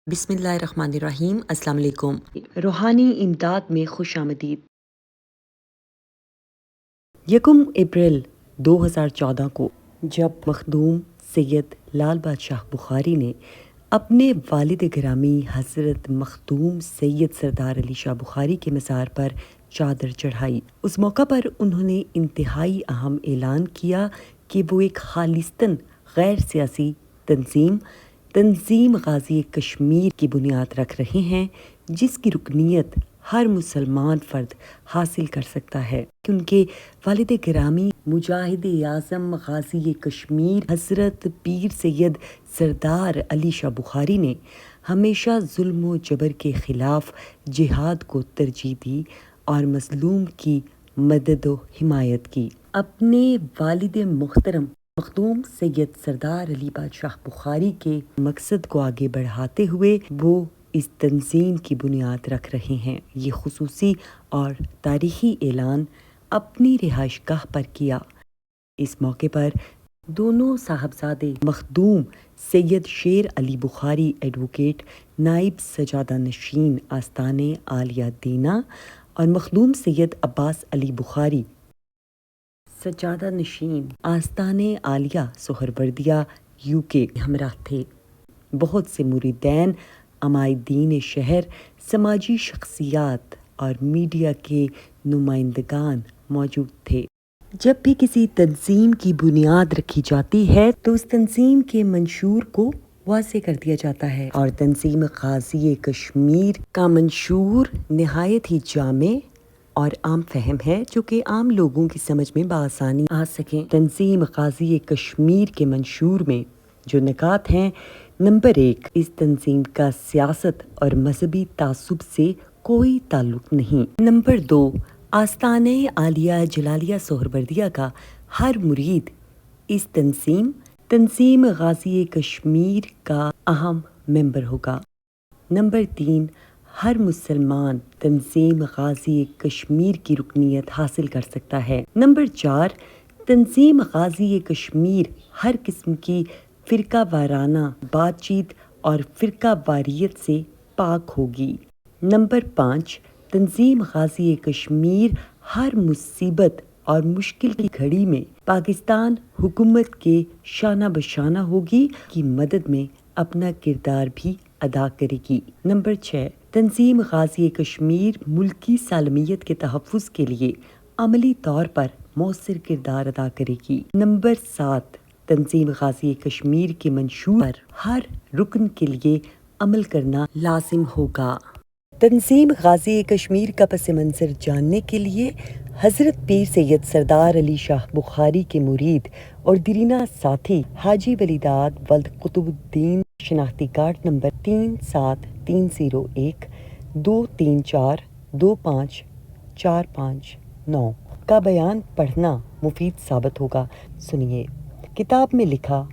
بسم اللہ الرحمن الرحیم۔ السلام علیکم۔ روحانی امداد میں خوش آمدید۔ 1 اپریل 2014 کو جب مخدوم سید لال بادشاہ بخاری نے اپنے والد گرامی حضرت مخدوم سید سردار علی شاہ بخاری کے مزار پر چادر چڑھائی، اس موقع پر انہوں نے انتہائی اہم اعلان کیا کہ وہ ایک خالصتاً غیر سیاسی تنظیم غازی کشمیر کی بنیاد رکھ رہے ہیں، جس کی رکنیت ہر مسلمان فرد حاصل کر سکتا ہے کہ ان کے والد گرامی مجاہد اعظم غازی کشمیر حضرت پیر سید سردار علی شاہ بخاری نے ہمیشہ ظلم و جبر کے خلاف جہاد کو ترجیح دی اور مظلوم کی مدد و حمایت کی۔ اپنے والد محترم مخدوم سید سردار علی بادشاہ بخاری کے مقصد کو آگے بڑھاتے ہوئے وہ اس تنظیم کی بنیاد رکھ رہے ہیں۔ یہ خصوصی اور تاریخی اعلان اپنی رہائش گاہ پر کیا۔ اس موقع پر دونوں صاحبزادے مخدوم سید شیر علی بخاری ایڈوکیٹ نائب سجادہ نشین آستان عالیہ دینا اور مخدوم سید عباس علی بخاری سجادہ نشین آستان عالیہ سہروردیہ UK ہمراہ تھے۔ بہت سے مریدین، عمائدین شہر، سماجی شخصیات اور میڈیا کے نمائندگان موجود تھے۔ جب بھی کسی تنظیم کی بنیاد رکھی جاتی ہے تو اس تنظیم کے منشور کو واضح کر دیا جاتا ہے، اور تنظیم غازی کشمیر کا منشور نہایت ہی جامع اور عام فہم ہے، جو کہ عام لوگوں کی سمجھ میں بآسانی آ سکیں۔ تنظیم غازی کشمیر کے منشور میں جو نکات ہیں: نمبر 1، اس تنظیم کا سیاست اور مذہبی تعصب سے کوئی تعلق نہیں۔ نمبر 2، آستانہ عالیہ جلالیہ سہروردیہ کا ہر مرید اس تنظیم غازی کشمیر کا اہم ممبر ہوگا۔ نمبر 3، ہر مسلمان تنظیم غازی کشمیر کی رکنیت حاصل کر سکتا ہے۔ نمبر 4، تنظیم غازی کشمیر ہر قسم کی فرقہ وارانہ بات چیت اور فرقہ واریت سے پاک ہوگی۔ نمبر 5، تنظیم غازی کشمیر ہر مصیبت اور مشکل کی گھڑی میں پاکستان حکومت کے شانہ بشانہ ہوگی، کی مدد میں اپنا کردار بھی ادا کرے گی۔ نمبر 6، تنظیم غازی کشمیر ملکی سالمیت کے تحفظ کے لیے عملی طور پر مؤثر کردار ادا کرے گی۔ نمبر 7، تنظیم غازی کشمیر کے منشور پر ہر رکن کے لیے عمل کرنا لازم ہوگا۔ تنظیم غازی کشمیر کا پس منظر جاننے کے لیے حضرت پیر سید سردار علی شاہ بخاری کے مرید اور دیرینہ ساتھی حاجی ولی داد ولد قطب الدین شناختی کارڈ نمبر 373012342549 کا بیان پڑھنا مفید ثابت ہوگا۔ سنیے۔ کتاب میں لکھا: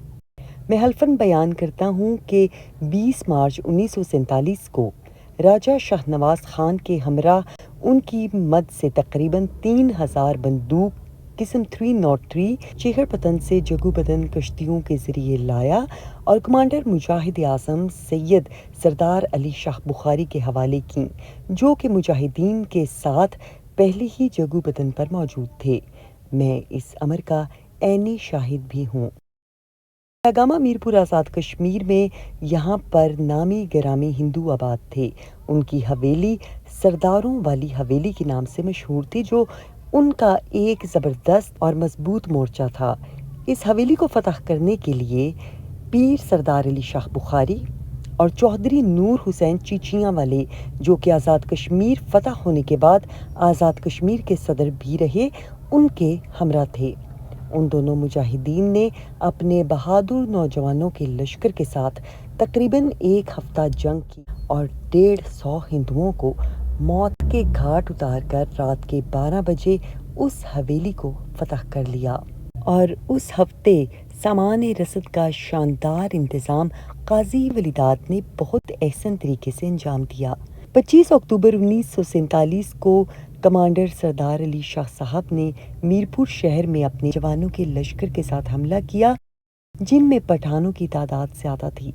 میں حلفاً بیان کرتا ہوں کہ 20 مارچ 1947 کو راجہ شاہ نواز خان کے ہمراہ ان کی مد سے تقریباً 3000 بندوق قسم 303 چہر پتن سے جگو بدن کشتیوں کے ذریعے لایا اور کمانڈر مجاہد اعظم سید سردار علی شاہ بخاری کے حوالے کیں، جو کہ مجاہدین کے ساتھ پہلے ہی جگو بدن پر موجود تھے۔ میں اس امر کا عینی شاہد بھی ہوں۔ گاما میرپور آزاد کشمیر میں یہاں پر نامی گرامی ہندو آباد تھے۔ ان کی حویلی سرداروں والی حویلی کے نام سے مشہور تھی، جو ان کا ایک زبردست اور مضبوط مورچہ تھا۔ اس حویلی کو فتح کرنے کے لیے پیر سردار علی شاہ بخاری اور چودھری نور حسین چیچیاں والے، جو کہ آزاد کشمیر فتح ہونے کے بعد آزاد کشمیر کے صدر بھی رہے، ان کے ہمراہ تھے۔ ان دونوں مجاہدین نے اپنے بہادر نوجوانوں کے لشکر کے ساتھ تقریباً 1 ہفتہ جنگ کی اور 150 ہندوؤں کو موت کے گھاٹ اتار کر رات کے 12 بجے اس حویلی کو فتح کر لیا۔ اور اس ہفتے سامان رسد کا شاندار انتظام قاضی ولی داد نے بہت احسن طریقے سے انجام دیا۔ 25 اکتوبر 1947 کو کمانڈر سردار علی شاہ صاحب نے میرپور شہر میں اپنے جوانوں کے لشکر کے ساتھ حملہ کیا، جن میں پٹھانوں کی تعداد زیادہ تھی۔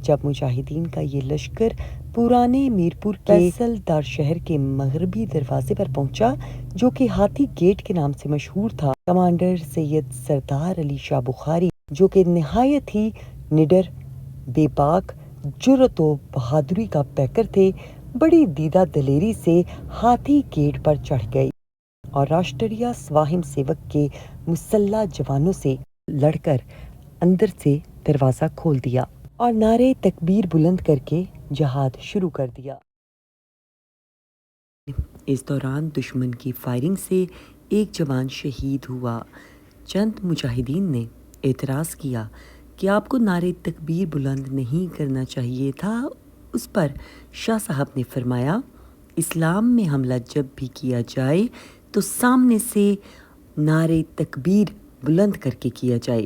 جب مجاہدین کا یہ لشکر پرانے میرپور کے فیصل دار شہر کے مغربی دروازے پر پہنچا جو کہ ہاتھی گیٹ کے نام سے مشہور تھا، کمانڈر سید سردار علی شاہ بخاری جو کہ نہایت ہی نڈر، بے باک، جرأت و بہادری کا پیکر تھے، بڑی دیدہ دلیری سے ہاتھی گیٹ پر چڑھ گئے اور راشٹریہ سواہم سیوک کے مسلح جوانوں سے لڑ کر اندر سے دروازہ کھول دیا اور نعرے تکبیر بلند کر کے جہاد شروع کر دیا۔ اس دوران دشمن کی فائرنگ سے ایک جوان شہید ہوا۔ چند مجاہدین نے اعتراض کیا کہ آپ کو نعرے تکبیر بلند نہیں کرنا چاہیے تھا۔ اس پر شاہ صاحب نے فرمایا، اسلام میں حملہ جب بھی کیا جائے تو سامنے سے نعرے تکبیر بلند کر کے کیا جائے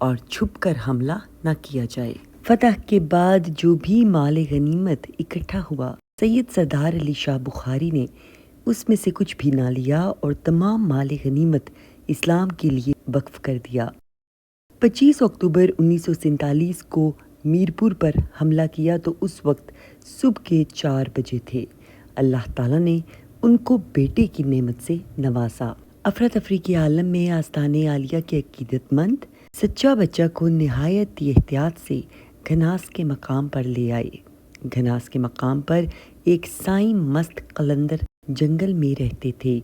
اور چھپ کر حملہ نہ کیا جائے۔ فتح کے بعد جو بھی مال غنیمت اکٹھا ہوا، سید سردار علی شاہ بخاری نے اس میں سے کچھ بھی نہ لیا اور تمام مال غنیمت اسلام کے لیے وقف کر دیا۔ 25 اکتوبر 1947 کو میرپور پر حملہ کیا تو اس وقت صبح کے 4 بجے تھے۔ اللہ تعالیٰ نے ان کو بیٹے کی نعمت سے نوازا۔ افراتفری کے عالم میں آستان عالیہ کے عقیدت مند سچا بچہ کو نہایت احتیاط سے گھناس کے مقام پر لے آئے۔ گھناس کے مقام پر ایک سائیں مست قلندر جنگل میں رہتے تھے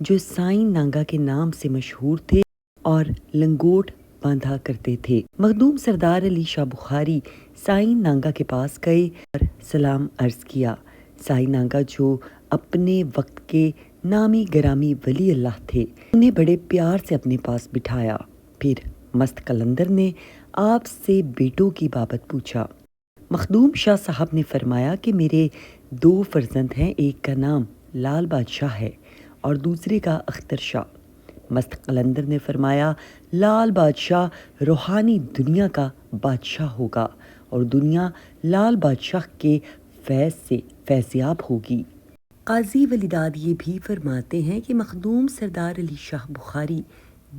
جو سائیں نانگا کے نام سے مشہور تھے اور لنگوٹ باندھا کرتے تھے۔ مخدوم سردار علی شاہ بخاری سائیں نانگا کے پاس گئے اور سلام عرض کیا۔ سائیں نانگا جو اپنے وقت کے نامی گرامی ولی اللہ تھے، انہیں بڑے پیار سے اپنے پاس بٹھایا۔ پھر مست قلندر نے آپ سے بیٹوں کی بابت پوچھا۔ مخدوم شاہ صاحب نے فرمایا کہ میرے 2 فرزند ہیں، ایک کا نام لال بادشاہ ہے اور دوسرے کا اختر شاہ۔ مست قلندر نے فرمایا، لال بادشاہ روحانی دنیا کا بادشاہ ہوگا اور دنیا لال بادشاہ کے فیض سے فیضیاب ہوگی۔ قاضی ولی داد یہ بھی فرماتے ہیں کہ مخدوم سردار علی شاہ بخاری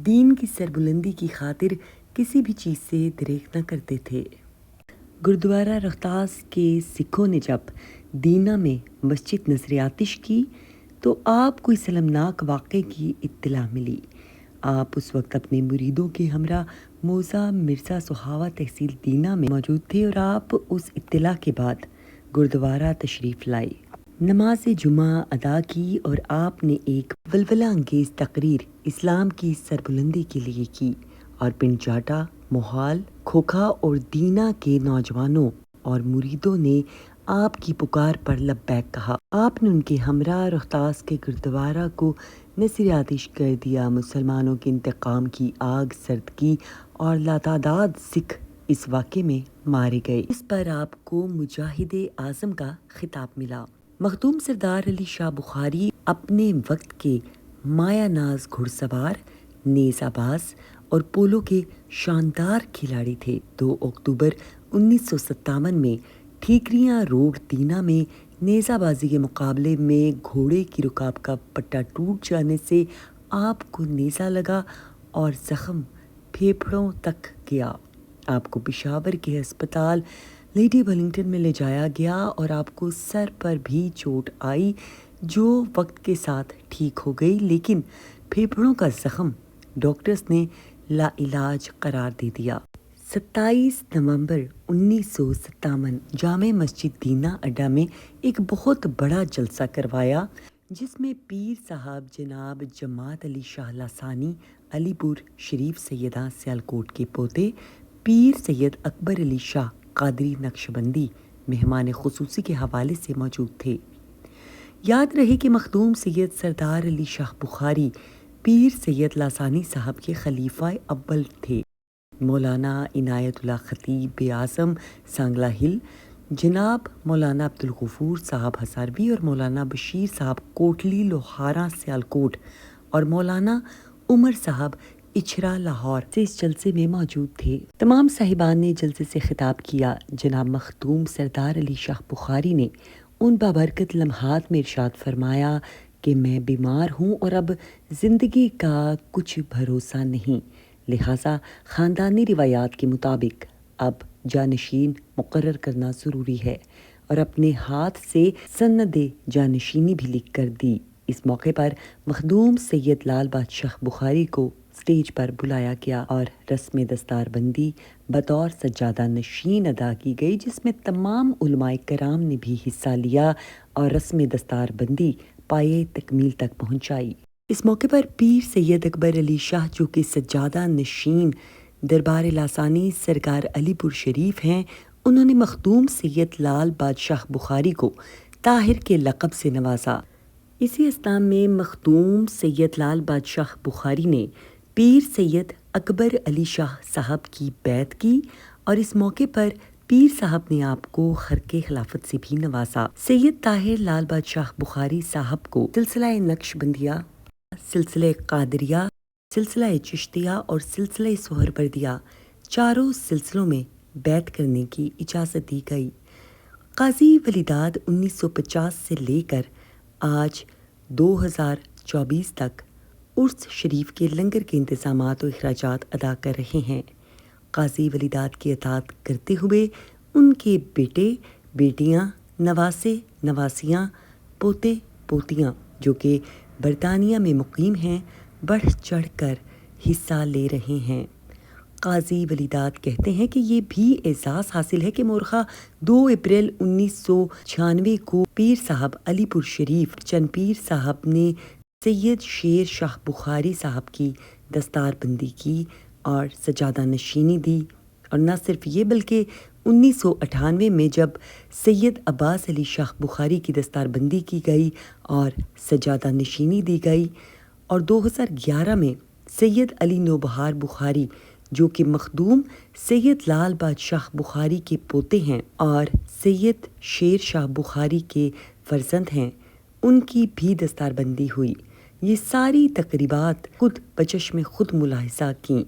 دین کی سربلندی کی خاطر کسی بھی چیز سے دریغ نہ کرتے تھے۔ گردوارہ رختاس کے سکھوں نے جب دینا میں مسجد نذر آتش کی تو آپ کو اس المناک واقعے کی اطلاع ملی۔ آپ اس وقت اپنے مریدوں کے ہمراہ موزہ مرزا سہاوا تحصیل دینا میں موجود تھے اور آپ اس اطلاع کے بعد گردوارہ تشریف لائے، نماز جمعہ ادا کی اور آپ نے ایک ولولہ انگیز تقریر اسلام کی سربلندی کے لیے کی اور پنڈ جاٹا، موہال، کھوکھا اور دینا کے نوجوانوں اور مریدوں نے آپ کی پکار پر لبیک کہا۔ آپ نے ان کے ہمراہ رختاس کے گردوارہ کو نذر آتش کر دیا۔ مسلمانوں کے انتقام کی آگ سرد کی اور لاتعداد سکھ اس واقعے میں مارے گئے۔ اس پر آپ کو مجاہد اعظم کا خطاب ملا۔ مخدوم سردار علی شاہ بخاری اپنے وقت کے مایہ ناز گھڑ سوار، نیزہ باز اور پولو کے شاندار کھلاڑی تھے۔ 2 اکتوبر 1957 میں ٹھیکریاں روڈ دینا میں نیزہ بازی کے مقابلے میں گھوڑے کی رکاب کا پٹا ٹوٹ جانے سے آپ کو نیزہ لگا اور زخم پھیپھڑوں تک گیا۔ آپ کو پشاور کے ہسپتال لیڈی ولنگٹن میں لے جایا گیا اور آپ کو سر پر بھی چوٹ آئی جو وقت کے ساتھ ٹھیک ہو گئی، لیکن پھیپھڑوں کا زخم ڈاکٹرز نے لا علاج قرار دے دیا۔ 27 نومبر 1957 جامع مسجد دینا اڈا میں ایک بہت بڑا جلسہ کروایا جس میں پیر صاحب جناب جماعت علی شاہ لاسانی علی پور شریف سیدہ سیالکوٹ کے پوتے پیر سید اکبر علی شاہ قادری نقشبندی مہمان خصوصی کے حوالے سے موجود تھے۔ یاد رہے کہ مخدوم سید سردار علی شاہ بخاری پیر سید لاسانی صاحب کے خلیفہ اول تھے۔ مولانا عنایت اللہ خطیب اعظم سانگلہ ہل، جناب مولانا عبدالغفور صاحب ہزاروی اور مولانا بشیر صاحب کوٹلی لوہارا سیالکوٹ اور مولانا عمر صاحب اچھرا لاہور سے اس جلسے میں موجود تھے۔ تمام صاحبان نے جلسے سے خطاب کیا۔ جناب مخدوم سردار علی شاہ بخاری نے ان بابرکت لمحات میں ارشاد فرمایا کہ میں بیمار ہوں اور اب زندگی کا کچھ بھروسہ نہیں، لہٰذا خاندانی روایات کے مطابق اب جانشین مقرر کرنا ضروری ہے اور اپنے ہاتھ سے سند جانشینی بھی لکھ کر دی۔ اس موقع پر مخدوم سید لال بادشاہ بخاری کو اسٹیج پر بلایا گیا اور رسم دستار بندی بطور سجادہ نشین ادا کی گئی، جس میں تمام علماء کرام نے بھی حصہ لیا اور رسم دستار بندی پائے تکمیل تک پہنچائی۔ اس موقع پر پیر سید اکبر علی شاہ جو کہ سجادہ نشین دربار لاسانی سرکار علی پور شریف ہیں، انہوں نے مخدوم سید لال بادشاہ بخاری کو طاہر کے لقب سے نوازا۔ اسی اثناء میں مخدوم سید لال بادشاہ بخاری نے پیر سید اکبر علی شاہ صاحب کی بیعت کی اور اس موقع پر پیر صاحب نے آپ کو خرقِ خلافت سے بھی نوازا۔ سید طاہر لال بادشاہ بخاری صاحب کو سلسلہ نقش بندیہ، سلسلہ قادریہ، سلسلہ چشتیہ اور سلسلہ سہروردیہ چاروں سلسلوں میں بیعت کرنے کی اجازت دی گئی۔ قاضی ولی داد 1950 سے لے کر آج 2024 تک عرس شریف کے لنگر کے انتظامات و اخراجات ادا کر رہے ہیں۔ قاضی ولی داد کی اطاعت کرتے ہوئے ان کے بیٹے، بیٹیاں، نواسے، نواسیاں، پوتے، پوتیاں جو کہ برطانیہ میں مقیم ہیں، بڑھ چڑھ کر حصہ لے رہے ہیں۔ قاضی ولی داد کہتے ہیں کہ یہ بھی اعزاز حاصل ہے کہ مورخہ 2 اپریل 1996 کو پیر صاحب علی پور شریف چند پیر صاحب نے سید شیر شاہ بخاری صاحب کی دستار بندی کی اور سجادہ نشینی دی، اور نہ صرف یہ بلکہ 1998 میں جب سید عباس علی شاہ بخاری کی دستار بندی کی گئی اور سجادہ نشینی دی گئی، اور 2011 میں سید علی نوبہار بخاری جو کہ مخدوم سید لال بادشاہ بخاری کے پوتے ہیں اور سید شیر شاہ بخاری کے فرزند ہیں، ان کی بھی دستار بندی ہوئی۔ یہ ساری تقریبات خود بچشم خود ملاحظہ کیں۔